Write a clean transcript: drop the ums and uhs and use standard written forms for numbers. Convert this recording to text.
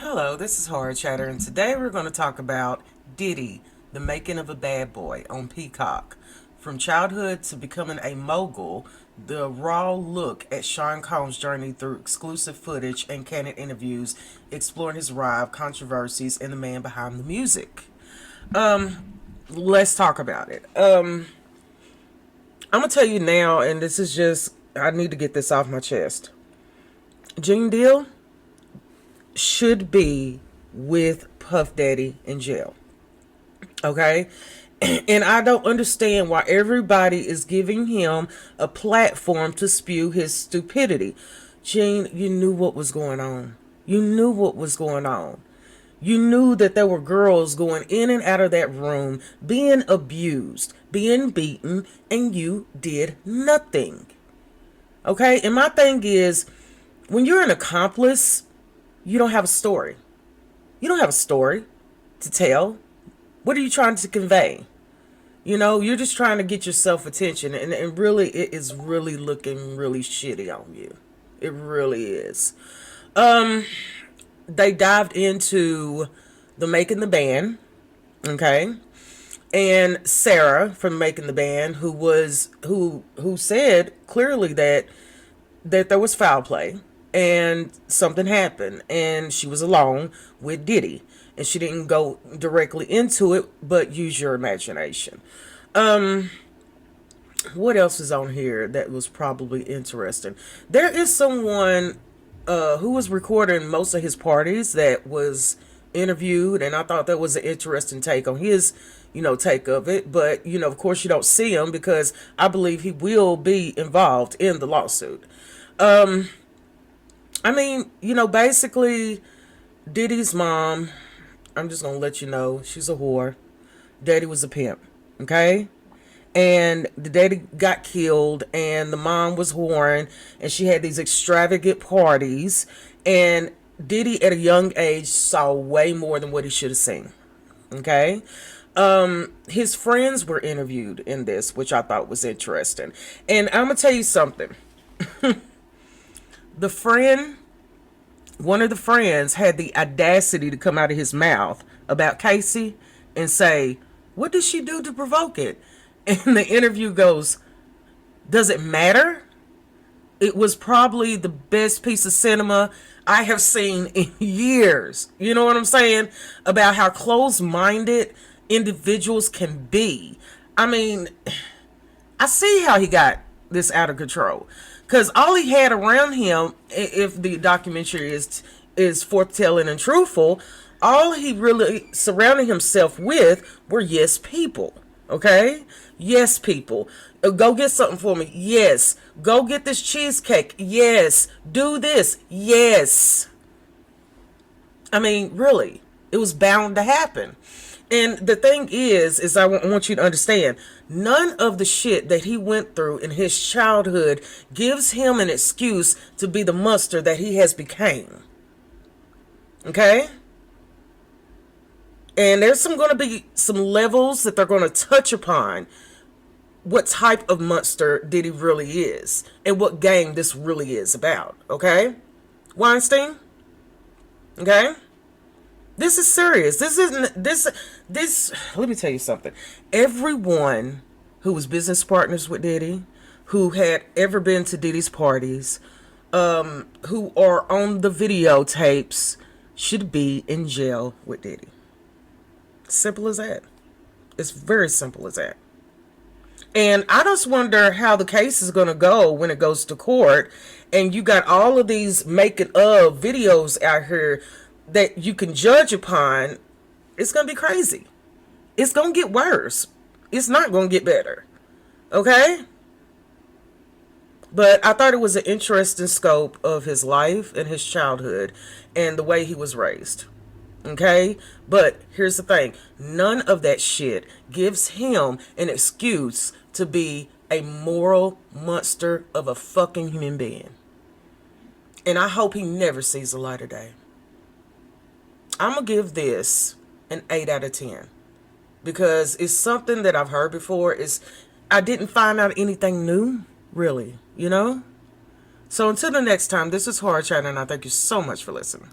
Hello, this is Horror Chatter, and today we're going to talk about Diddy, the making of a bad boy on Peacock. From childhood to becoming a mogul, the raw look at Sean Combs' journey through exclusive footage and candid interviews, exploring his ride, controversies, and the man behind the music. Let's talk about it. I'm going to tell you now, and this is just, I need to get this off my chest. Gene Deal should be with Puff Daddy in jail. Okay? And I don't understand why everybody is giving him a platform to spew his stupidity. Gene, you knew what was going on. You knew what was going on. You knew that there were girls going in and out of that room, being abused, being beaten, and you did nothing. Okay? And my thing is, when you're an accomplice, you don't have a story. You don't have a story to tell. What are you trying to convey? You know, you're just trying to get yourself attention. And really, it is really looking really shitty on you. It really is. They dived into the Making the Band. Okay. And Sarah from Making the Band, who said clearly that there was foul play. And something happened, and she was alone with Diddy, and she didn't go directly into it, but use your imagination. What else is on here that was probably interesting? There is someone who was recording most of his parties that was interviewed, and I thought that was an interesting take on his, take of it. But, of course you don't see him because I believe he will be involved in the lawsuit. Basically, Diddy's mom, I'm just going to let you know, she's a whore. Daddy was a pimp, okay? And the daddy got killed, and the mom was whoring, and she had these extravagant parties, and Diddy, at a young age, saw way more than what he should have seen, okay? His friends were interviewed in this, which I thought was interesting. And I'm going to tell you something. One of the friends had the audacity to come out of his mouth about Casey and say, "What did she do to provoke it?" And the interview goes, "Does it matter? It was probably the best piece of cinema I have seen in years." You know what I'm saying? About how closed-minded individuals can be. I mean, I see how he got this out of control. Because all he had around him, if the documentary is forthtelling and truthful, all he really surrounded himself with were yes people. Okay? Yes people. Go get something for me. Yes. Go get this cheesecake. Yes. Do this. Yes. I mean, really. It was bound to happen. And the thing is I want you to understand, none of the shit that he went through in his childhood gives him an excuse to be the monster that he has became. Okay? And there's going to be some levels that they're going to touch upon what type of monster Diddy really is and what game this really is about. Okay? Weinstein? Okay? This is serious. Let me tell you something. Everyone who was business partners with Diddy, who had ever been to Diddy's parties, who are on the videotapes, should be in jail with Diddy. Simple as that. It's very simple as that. And I just wonder how the case is going to go when it goes to court, and you got all of these making of videos out here that you can judge upon. It's going to be crazy. It's going to get worse. It's not going to get better. Okay? But I thought it was an interesting scope of his life and his childhood and the way he was raised. Okay? But here's the thing. None of that shit gives him an excuse to be a moral monster of a fucking human being. And I hope he never sees the light of day. I'm going to give this an 8 out of 10 because it's something that I've heard before. I didn't find out anything new, really, So until the next time, this is Horror Chat, and I thank you so much for listening.